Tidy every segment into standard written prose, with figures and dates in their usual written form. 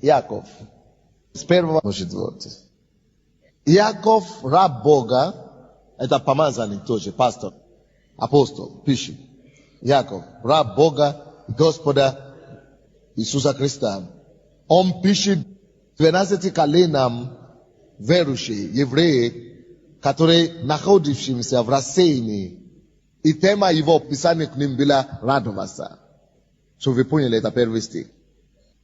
Яков. С первого может вот. Яков, раб Бога, это помазанник тоже, пастор, апостол, пишет. Яков, раб Бога, Господа Иисуса Христа. Он пишет 12 коленам верующие, евреи, которые находившимся в рассеянии. И тема его писания к ним была радоваться. Чтобы вы поняли, это первый стих.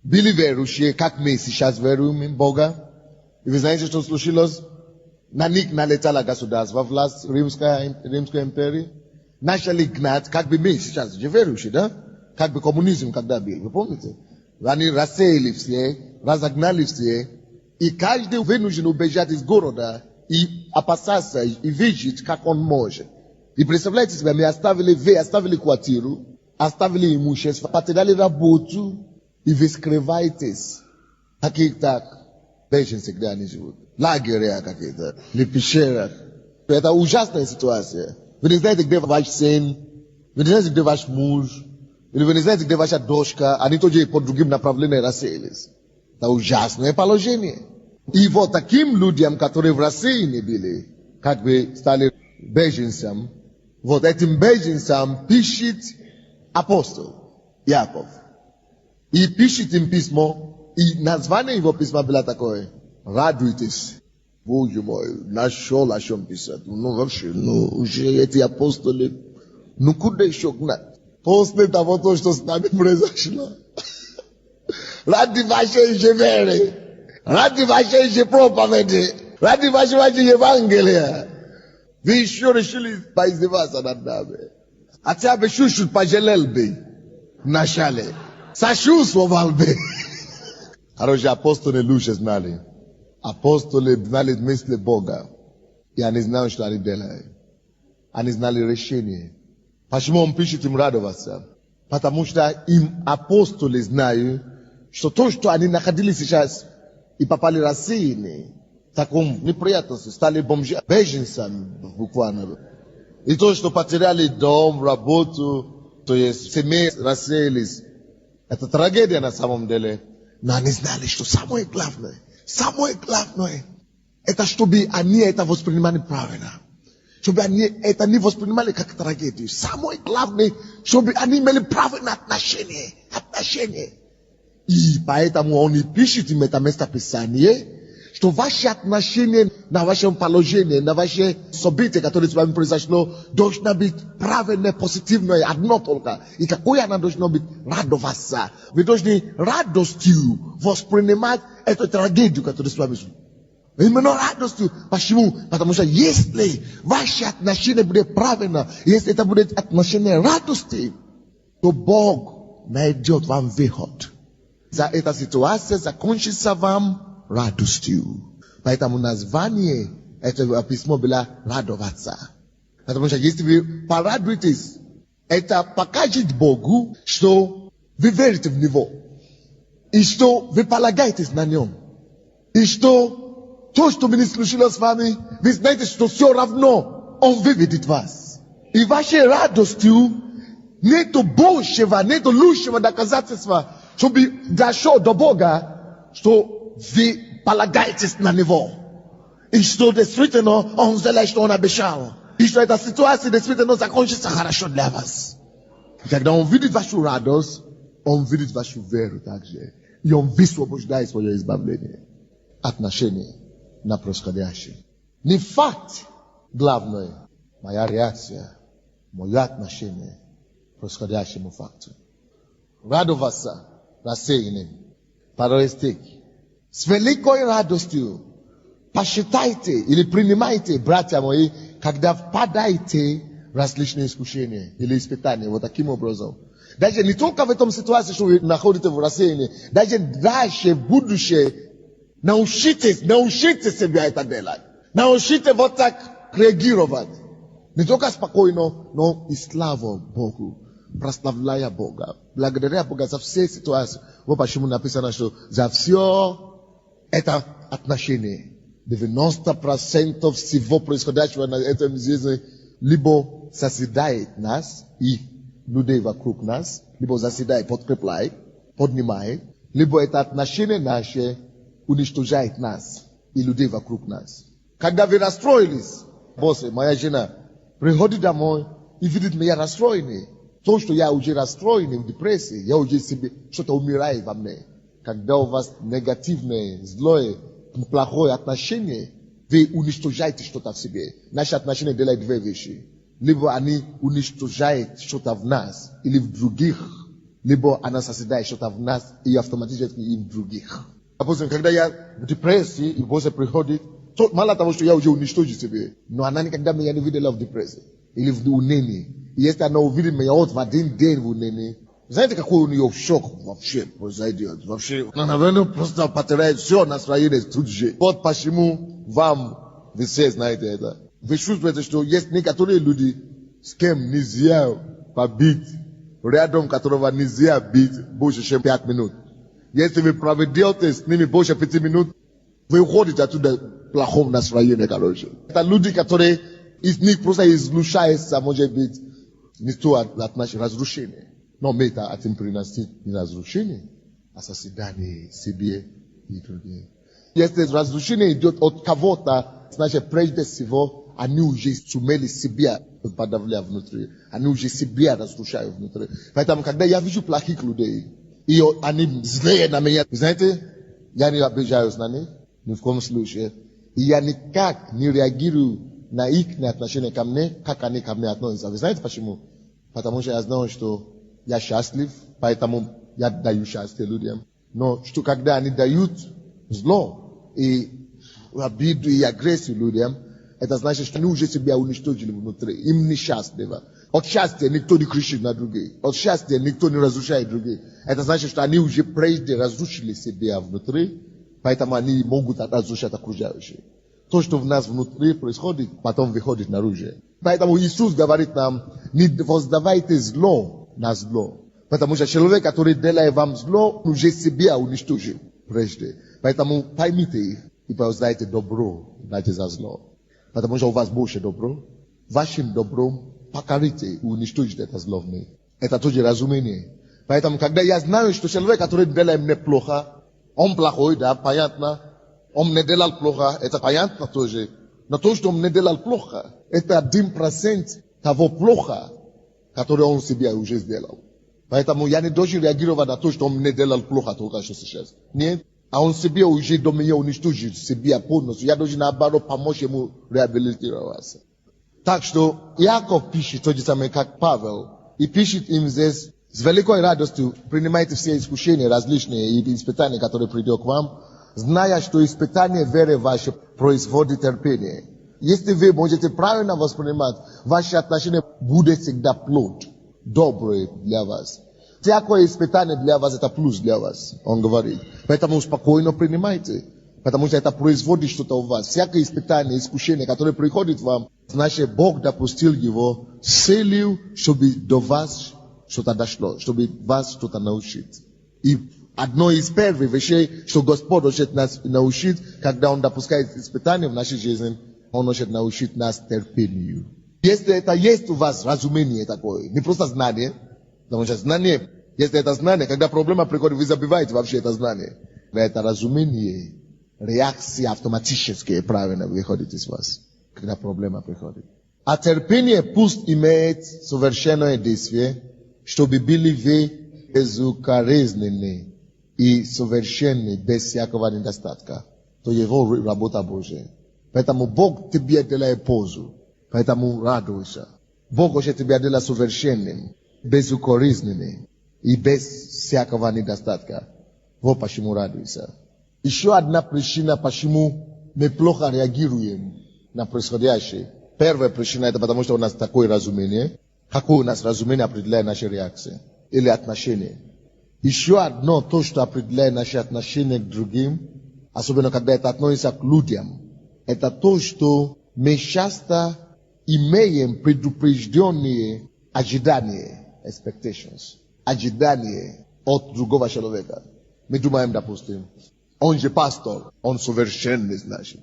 Были верующие, как мы сейчас веруем в Бога. И вы знаете, что случилось? На них налетало государство, власть Римской империи. Начали гнать, как бы мы сейчас же верующие, да? Как бы коммунизм когда был, вы помните? Они рассеяли все, разогнали все. И каждый вынужден убежать из города и опасаться, и видеть, как он может. И представляете себе, мы оставили квартиру, оставили имущество, потеряли работу, и вы скрываетесь. Какие-то беженцы, где они живут. Лагеря какие-то, или пещерах. Это ужасная ситуация. Вы не знаете, где ваш сын, вы не знаете, где ваш муж, или вы не знаете, где ваша дочка, они тоже по другим направлениям расселись. Это ужасное положение. И вот таким людям, которые в рассеянии были, как бы стали беженцам, вот этим беженцам пишет апостол Яков. И пишет им письмо, и название его письма было такое: радуйтесь, Боже мой, нашел о чем писать. Вообще, уже эти апостоли, куда еще гнать? После того, что с нами произошло. Ради вашей же веры, ради вашей же проповеди, ради вашего же Евангелия. Вы еще решили поиздеваться над нами. Хотя бы чуть-чуть пожалел бы вначале. Сочувствовал бы. Короче, апостолы лучше знали. Апостолы знали мысли Бога. И они знали, что они делают. Они знали решение. Почему он пишет им радоваться? Потому что им апостолы знают, что то, что они находились сейчас и попали в рассеяние, в таком неприятности, стали беженцами буквально. И то, что потеряли дом, работу, то есть семьи рассеялись. Это трагедия на самом деле. Но они знали, что самое главное, это чтобы они это воспринимали правильно. Чтобы они это не воспринимали как трагедию. Самое главное, чтобы они имели правильное отношение. И поэтому он и пишет им это местописание, что ваши отношения на вашем положении, на ваше событие, которое с вами произошло, должно быть правильное, позитивное, одно только. И какое оно должно быть? Радоваться. Вы должны радостью воспринимать эту трагедию, которая с вами случилась. Именно радостью. Почему? Потому что если ваши отношения будут правильно, если это будет отношение радости, то Бог найдет вам выход. За эта ситуация закончится вам радостью. Поэтому название этого письма было радоваться. Потому что если вы порадуетесь, это покажет Богу, что вы верите в Него. И что вы полагаетесь на Нем. И что то, что не случилось с вами, вы знаете, что все равно Он выведет вас. И вашей радостью нету большего, нету лучшего доказательства, чтобы дошло до Бога, что вы полагаетесь на Него. И что действительно Он сделает, что Он обещал. И что эта ситуация действительно закончится хорошо для вас. И когда Он видит вашу радость, Он видит вашу веру также. И Он высвобождает свое избавление. Отношение на происходящее. Не факт главное, моя реакция, мое отношение к происходящему факту. Радоваться рассеянным. Второй стих. С великой радостью посчитайте или принимайте, братья мои, когда впадаете в различные искушения или испытания. Вот таким образом. Даже не только в этом ситуации, что вы находитесь в рассеянии, даже дальше, в будущее, научитесь себя это делать. Научитесь вот так реагировать. Не только спокойно, но и слава Богу. Прославляя Бога. Благодаря Бога за все ситуации. Вот почему написано, что за все это отношение. 90% всего происходящего на этом жизни либо созидает нас и людей вокруг нас, либо заседает, подкрепляет, поднимает, либо это отношения наши уничтожает нас и людей вокруг нас. Когда вы расстроились, боссы, моя жена приходит домой и видит меня расстроенный. То, что я уже расстроенный в депрессии, я уже себе что-то умирает во мне. Когда у вас негативное, злое, плохое отношение, вы уничтожаете что-то в себе. Наши отношения делают две вещи. Либо они уничтожают что-то в нас или в других, либо она созидает что-то в нас и автоматически и в других. Допустим, когда я в депрессии, и босс приходит, то мало того, что я уже уничтожу себе, но она никогда меня не видела в депрессии или в унынии. И если она увидит меня вот в один день в унынии, знаете, какой у нее шок вообще произойдет? Вообще, она, наверное, просто потеряет все настроение тут же. Вот почему вам, вы все знаете это. Вы чувствуете, что есть некоторые люди, с кем нельзя побить, рядом которого нельзя бить больше, чем 5 минут. Если вы проведете с ними больше 5 минут, вы уходите оттуда в плохом настроении, короче. Это люди, которые из них просто излучается, может быть, не то от нашего разрушения. Но мы это хотим приносить не разрушение, а созидание себе и другим. Если разрушение идет от кого-то, значит, прежде всего, они уже сумели себя подавлять внутри. Они уже себя разрушают внутри. Поэтому, когда я вижу плохих людей, и они злые на меня, знаете, я не обижаюсь на них, ни в коем случае. И я никак не реагирую на их отношение ко мне, как они ко мне относятся. Вы знаете почему? Потому что я знаю, что я счастлив, поэтому я даю счастье людям. Но что когда они дают зло и обиду и агрессию людям, это значит, что они уже себя уничтожили внутри. Им несчастливо. От счастья никто не кричит на других. От счастья никто не разрушает других. Это значит, что они уже прежде разрушили себя внутри, поэтому они могут разрушать окружающих. То, что в нас внутри происходит, потом выходит наружу. Поэтому Иисус говорит нам, не воздавайте зло на зло. Потому что человек, который делает вам зло, уже себя уничтожил прежде. Поэтому поймите их и воздайте добро, дайте за зло. Потому что у вас больше добро. Вашим добром покорите и уничтожите это зло в них. Это тоже разумение. Поэтому, когда я знаю, что человек, который делает мне плохо, он плохой, да, понятно. Он мне делал плохо, это понятно тоже. Но то, что он мне делал плохо, это 1% того плохо, который он себе уже сделал. Поэтому я не должен реагировать на то, что он мне делал плохо только что сейчас. Нет. А он себе уже до меня уничтожил себя полностью. Я должен, наоборот, помочь ему реабилитироваться. Так что Иаков пишет то же самое, как Павел. И пишет им здесь, с великой радостью принимайте все искушения различные и испытания, которые придут к вам, зная, что испытание веры вашей производит терпение. Если вы можете правильно воспринимать, ваши отношения будут всегда плод, добрые для вас. Всякое испытание для вас, это плюс для вас, он говорит. Поэтому спокойно принимайте, потому что это производит что-то у вас. Всякое испытание, искушение, которое приходит вам, значит, Бог допустил его с целью, чтобы до вас что-то дошло, чтобы вас что-то научить. И одно из первых вещей, что Господь хочет нас научить, когда Он допускает испытания в нашей жизни, Он хочет научить нас терпению. Если это есть у вас разумение такое, не просто знание, потому что знание, если это знание, когда проблема приходит, вы забываете вообще это знание. Это разумение, реакции автоматические правильно выходит из вас, когда проблема приходит. А терпение пусть имеет совершенное действие, чтобы были вы безукоризненны и совершенны без всякого недостатка. То его работа Божия. Поэтому Бог тебе делает пользу. Поэтому радуйся. Бог хочет тебя делать совершенным, безукоризненным и без всякого недостатка. Вот почему радуйся. Еще одна причина, почему мы плохо реагируем на происходящее. Первая причина, это потому, что у нас такое разумение. Какое у нас разумение определяет наши реакции или отношения. Еще одно, то, что определяет наши отношения к другим, особенно когда это относится к людям, это то, что мы часто имеем предупрежденные ожидания, expectations, ожидания от другого человека. Мы думаем, допустим, он же пастор, он совершенный, значит.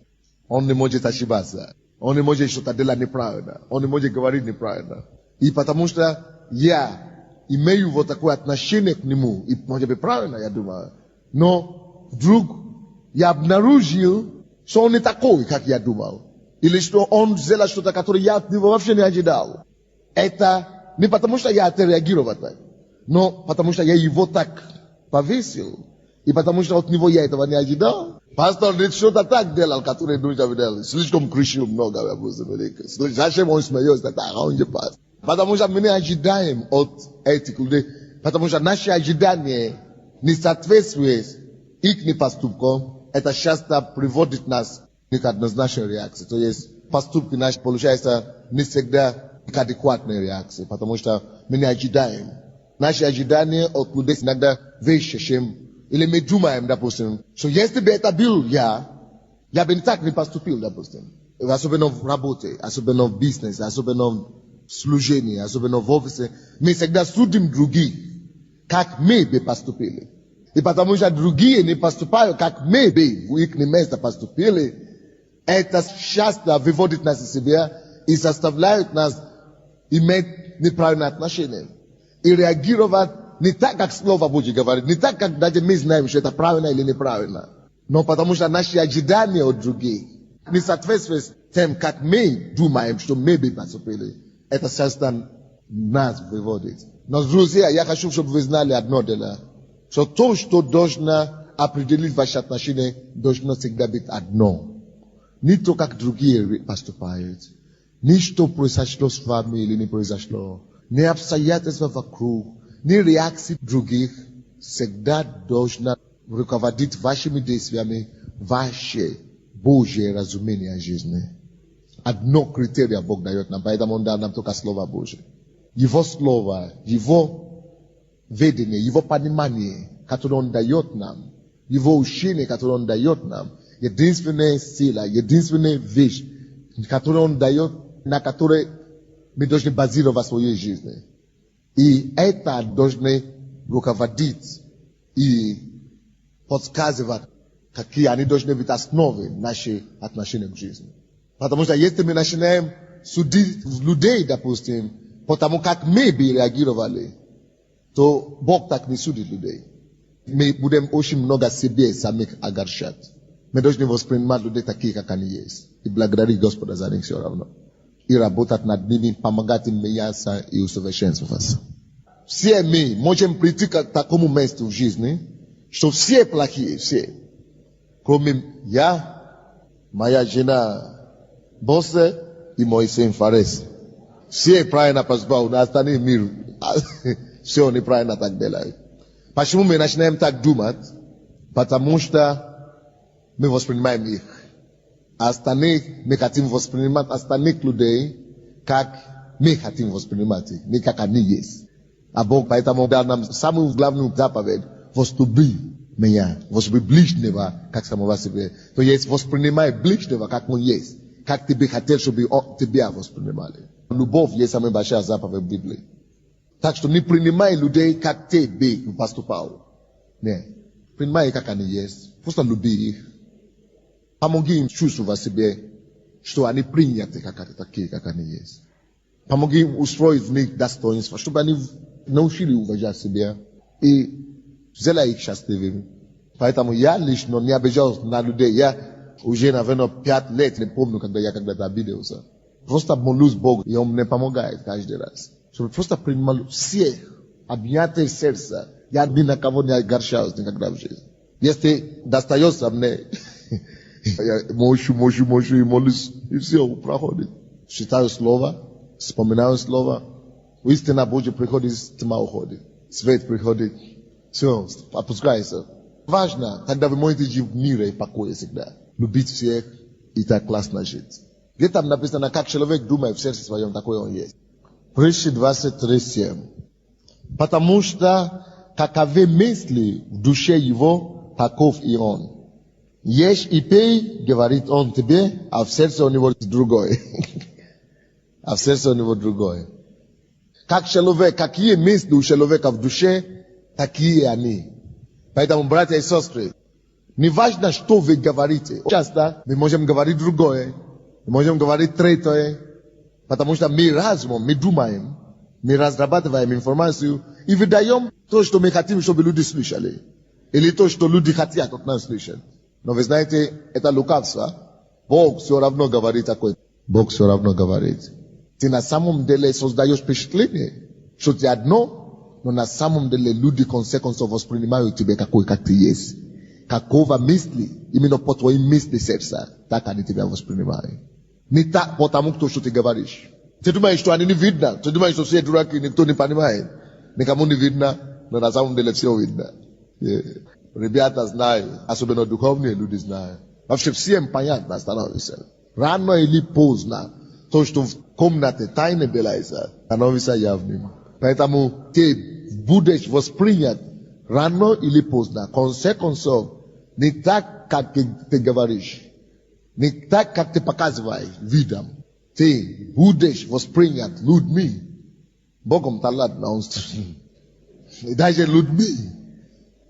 Он не может ошибаться. Он не может что-то делать неправильно. Он не может говорить неправильно. И потому что я имею вот такое отношение к нему, и может быть правильно, я думаю, Но вдруг я обнаружил, что он не такой, как я думал. Или что он сделал что-то, которое я от него вообще не ожидал. Это не потому, что я отреагировал так, но потому, что я его так повесил. И потому, что от него я этого не ожидал. Пастор говорит, что-то так делал, который нужно делать. Слишком кричал много, я просто великий. Зачем он смеется так, а он же пастор. Потому что мы не ожидаем от этих людей. Потому что наши ожидания не соответствуют их поступкам. Это часто приводит нас к однозначной реакции. То есть поступки наши получаются не всегда адекватные реакции. Потому что мы не ожидаем. Наши ожидания от людей иногда выше, чем или мы думаем, допустим, что если бы это был я бы так не поступил, допустим. Особенно в работе, особенно в бизнесе, особенно в служении, особенно в офисе. Мы всегда судим других, как мы бы поступили. И потому что другие не поступают, как мы бы в их место поступили, это часто выводит нас из себя и заставляет нас иметь неправильные отношения. И реагировать не так, как Слово Божье говорит, не так, как даже мы знаем, что это правильно или неправильно. Но потому что наши ожидания от других не соответствуют тем, как мы думаем, что мы бы поступили. Это часто нас выводит. Но, друзья, я хочу, чтобы вы знали одно дело. Что то, что должно определить ваши отношения, должно всегда быть одно. Не то, как другие поступают. Не что произошло с вами или не произошло. Не обстоятельства вокруг. Не реакции других всегда должна руководить вашими действиями, ваше Божье разумение жизни. Одно критерия Бог дает нам, поэтому Он дал нам только Слово Божье. Его Слово, Его ведение, Его понимание, которое Он дает нам, Его учение, которое Он дает нам, единственная сила, единственная вещь, которую Он дает, на которой мы должны базировать свою жизнь. И это должны руководить и подсказывать, какие они должны быть основы наших отношений к жизни. Потому что если мы начинаем судить людей, допустим, потому как мы бы реагировали, то Бог так не судит людей. Мы будем очень много себе самих огорчать. Мы должны воспринимать людей такие, как они есть. И благодарить Господа за них все равно. И работать над ними, помогать им меняться и усовершенствоваться. Все мы можем прийти к такому месту в жизни, что все плохие, все. Кроме я, моя жена Босе и мой сын Фарес. Все правильно поступают, а остальные мир. Все неправильно так делают. Почему мы начинаем так думать? Потому что мы воспринимаем их. А остальных мы хотим воспринимать остальных людей, как мы хотим воспринимать их, не как они есть. А Бог поэтому дал нам самую главную заповедь: возлюби меня, возлюби ближнего, как самого себя. То есть воспринимай ближнего, как он есть, как ты бы хотел, чтобы тебя воспринимали. Любовь есть самая большая заповедь в Библии. Так что не принимай людей, как ты бы поступал. Нет. Принимай их, как они есть. Просто люби их. Помоги им чувствовать себе, что они приняты, такие, как они есть. Помоги им устроить в них достоинство, чтобы они научили уважать себя и сделай их счастливыми. Поэтому я лично не обижал на людей. Я уже, наверное, 5 лет не помню, когда я когда-то обиделся. Просто молюсь Богу, и Он мне помогает каждый раз. Чтобы просто принимал всех, объятые сердца. Я ни на кого не огорчался никогда в жизни. Если достается мне, я мощу и молюсь, и все проходит. Читаю слово, вспоминаю слово. Истина Божья приходит, тьма уходит. Свет приходит. Все, опускается. Важно, тогда вы можете жить в мире и покое всегда. Любить всех и так классно жить. Где там написано, как человек думает в сердце своем, такой он есть. Притчи 23:7. Потому что каковы мысли в душе его, таков и он. Ешь и пей, говорит он тебе, а в сердце у него другое. А в сердце у него другое. Как человек, какие мысли у человека в душе, такие они. Поэтому, братья и сестры, не важно, что вы говорите. Часто мы можем говорить другое, мы можем говорить третье, потому что мы разумом, мы думаем, мы разрабатываем информацию и выдаем то, что мы хотим, чтобы люди слышали. Или то, что люди хотят от нас слышать. Но вы знаете, это лукавство. Бог все равно говорит такое. Бог все равно говорит. Ты на самом деле создаешь впечатление, что ты одно, но на самом деле люди конце концов воспринимают тебя какой, как ты есть. Какого мысли, именно по твоим мысли сердца, так они тебя воспринимают. Не так потому, что ты говоришь. Ты думаешь, что они не видно. Ты думаешь, что все дураки, никто не понимает. Никому не видно, но на самом деле все видно. Ребята знают, особенно духовные люди знают. Вообще всем понятно становится. Рано или поздно, то, что в комнате тайны делается, становится явным. Поэтому ты будешь воспринят рано или поздно. Конце концов, не так, как ты говоришь, не так, как ты показываешь видом. Ты будешь воспринят людьми. Богом талант на он. И даже людьми.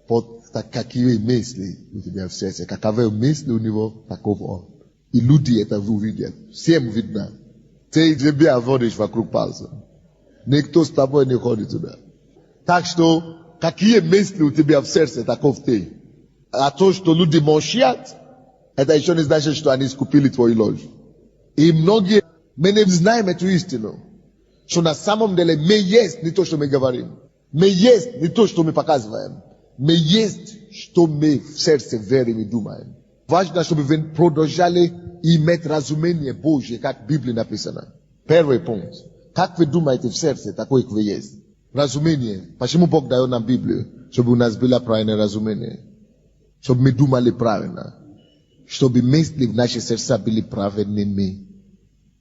Вот какие мысли у тебя в сердце. Каковы мысли у него, таков он. И люди это увидят. Всем видно. Ты тебя водишь вокруг пальца. Никто с тобой не ходит туда. Так что, какие мысли у тебя в сердце, таков ты. А то, что люди молчат, это еще не значит, что они скупили твою ложь. И многие, мы не знаем эту истину. Что на самом деле мы есть не то, что мы говорим. Мы есть не то, что мы показываем. Мы есть, что мы в сердце верим и думаем. Важно, чтобы вы продолжали иметь разумение Божье, как в Библии написано. Первый пункт. Как вы думаете в сердце, такой, как вы есть. Разумение. Почему Бог дает нам Библию? Чтобы у нас было правильное разумение. Чтобы мы думали правильно. Чтобы мысли в наши сердца были правильными.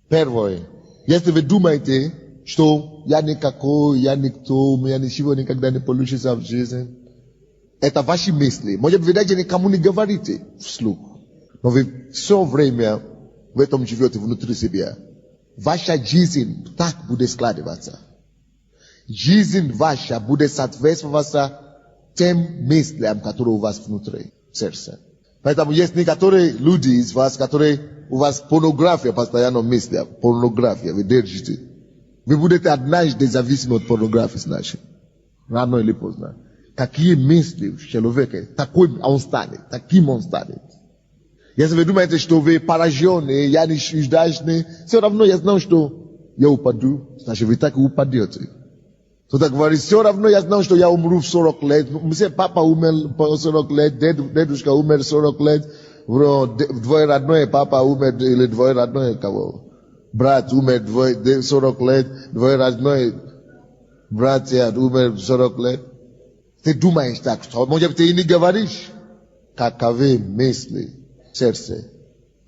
Первое. Если вы думаете, что я никакой, я никто, я ничего никогда не получится в жизни, это ваши мысли. Может быть, вы даже никому не говорите вслух. Но вы все время в этом живете внутри себя. Ваша жизнь так будет складываться. Жизнь ваша будет соответствоваться тем мыслям, которые у вас внутри сердца. Поэтому есть некоторые люди из вас, которые у вас порнография постоянно мыслят. Порнография, вы держите. Вы будете однажды зависимы от порнографии, значит. Рано или поздно. Какие мысли в человеке, такой он станет, таким он станет. Если вы думаете, что вы поражены, я не нуждачны, все равно я знаю, что я упаду, значит вы так и упадете. Кто-то говорит, все равно я знаю, что я умру в 40 лет. Папа умер в 40 лет, дедушка умер в 40 лет, двое родной, папа умер, или двое родной кого? Брат умер в 40 лет, двое родной, братья умер в 40 лет. Ты думаешь так, может быть, ты и не говоришь. Каковы мысли в сердце,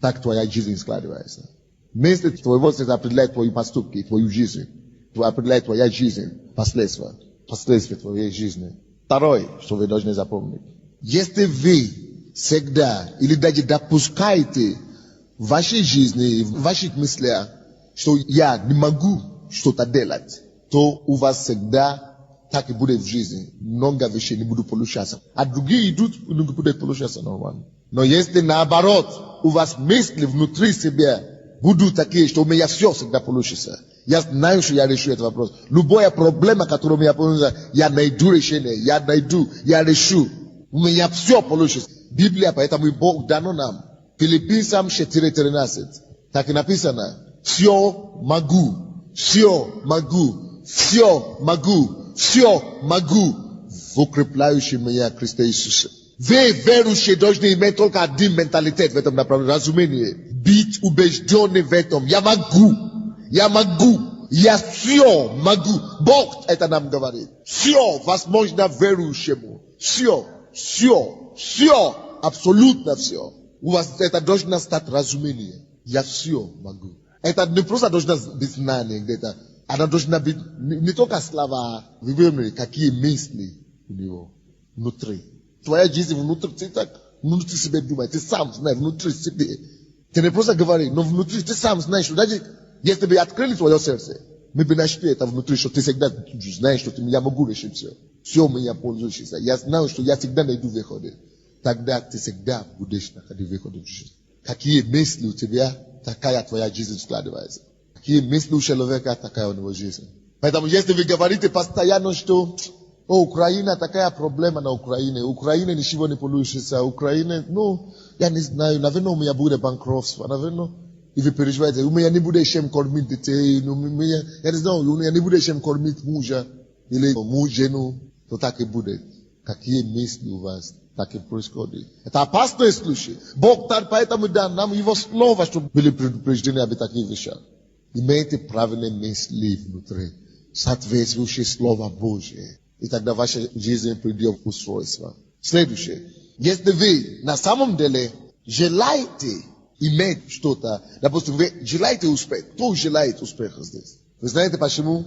так твоя жизнь складывается. Мысли твоего сердца определяют твои поступки, твою жизнь. Определяет твоя жизнь, последствия твоей жизни. Второе, что вы должны запомнить. Если вы всегда или даже допускаете в вашей жизни, в ваших мыслях, что я не могу что-то делать, то у вас всегда так и будет в жизни. Много вещей не будут получаться. А другие идут, не будут получаться нормально. Но если наоборот, у вас мысли внутри себя будут такие, что у меня все всегда получится. Я знаю, что я решу этот вопрос. Любая проблема, которую у меня получится, я найду решение, я решу. У меня все получится. Библия, поэтому и Бог дано нам. Филиппийцам 4:13. Так и написано. Все могу, все могу, все могу, все могу в укрепляющем меня Христа Иисуса. Вы, верующие, должны иметь только один менталитет в этом направлении, разумение. Быть убежденный в этом. Я могу, я все могу. Бог это нам говорит. Все возможно верующему. Все, абсолютно все. У вас это должно стать разумение. Я все могу. Это не просто должно быть знание где-то. Она должна быть не только слова, какие мысли у него внутри. Твоя жизнь внутри, ты так внутри себя думаешь, ты сам знаешь, внутри себя. Ты не просто говоришь, но внутри ты сам знаешь, что даже если бы открыли твое сердце, мы бы нашли это внутри, что ты всегда знаешь, что я могу решить все. Все меня пользуешься. Я знаю, что я всегда найду выходы. Тогда ты всегда будешь находить выходы в жизни. Какие мысли у тебя, такая твоя жизнь складывается. Какие мысли у человека, такая у него жизнь. Поэтому если вы говорите постоянно, что Украина такая проблема на Украине. Украина ничего не получится. Украина, я не знаю, наверное, у меня будет банкротство, наверное. И вы переживаете, у меня не будет чем кормить детей, я не знаю, у меня не будет чем кормить мужа, или муж, жену, то так и будет. Какие мысли у вас, так и происходит. Это опасный случай. Бог поэтому дал нам его слово, чтобы были предупреждены об таких вещах. Имейте правильные мысли внутри, соответствующие Слову Божьему. И тогда ваша жизнь придет в устройство. Следующее. Если вы на самом деле желаете иметь что-то, допустим, вы желаете успех, кто желает успеха здесь? Вы знаете почему?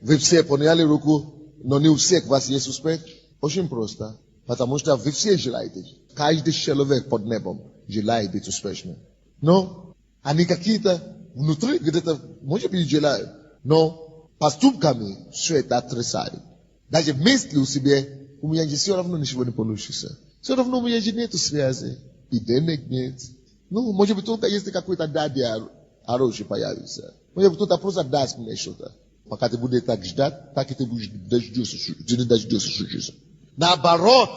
Вы все подняли руку, но не у всех у вас есть успех? Очень просто. Потому что вы все желаете. Каждый человек под небом желает быть успешным. Но они какие-то внутри где-то, может быть, желают. Но поступками все это отрицают. Даже мысли у себе, у меня же все равно ничего не получится. Все равно у меня же нет связи. И денег нет. Может быть, только если какой-то дядя хороший появится. Может быть, кто-то просто даст мне что-то. Пока ты будешь так ждать, так и ты будешь дождешься жизни. Наоборот,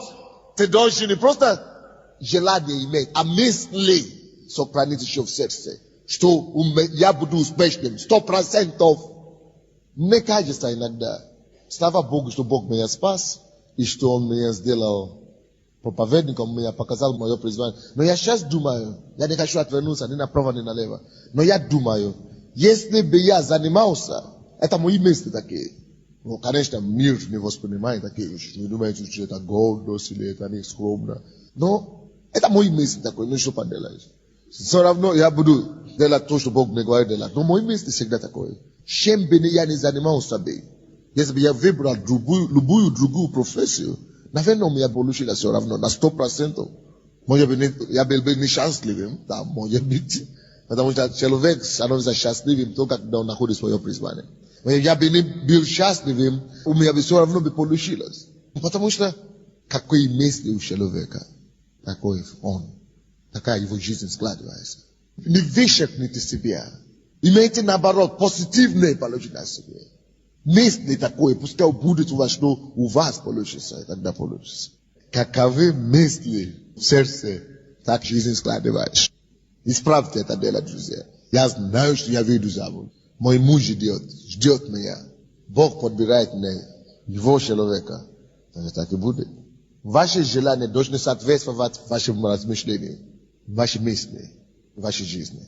ты должен не просто желание иметь, а мысли сохранить еще в сердце. Что я буду успешным, 100%. Мне кажется иногда, слава Богу, что Бог меня спас, и что Он меня сделал проповедником, меня показал мое призвание. Но я сейчас думаю, я не хочу отвернуться ни направо, ни налево. Но я думаю, если бы я занимался, это мои мысли такие. Конечно, мир не воспринимает такие вещи. Не думаете, что это гордость или это не скромно. Но это мои мысли такие, ну что поделаешь. Все равно я буду делать то, что Бог мне говорит делать. Но мои мысли всегда такое. Чем бы я не занимался бы, если бы я выбрал любую другую профессию, наверное, у меня получилось все равно на 100%. Может быть, я был бы несчастливым, да, может быть. Потому что человек становится счастливым только когда он находит свое призвание. Но я бы не был счастливым, у меня бы все равно бы получилось. Потому что какие мысли у человека, такой он, такая его жизнь складывается. Не вычеркните себя. Имейте наоборот позитивные положения о себе. Мысли такое, пускай будет у вас, что у вас получится, и тогда получится. Каковы мысли в сердце, так жизнь складывается. Исправьте это дело, друзья. Я знаю, что я выйду замуж. Мой муж ждет меня. Бог подбирает мне его человека. Так и будет. Ваши желания должны соответствовать вашим размышлениям, вашим мыслям, вашей жизни.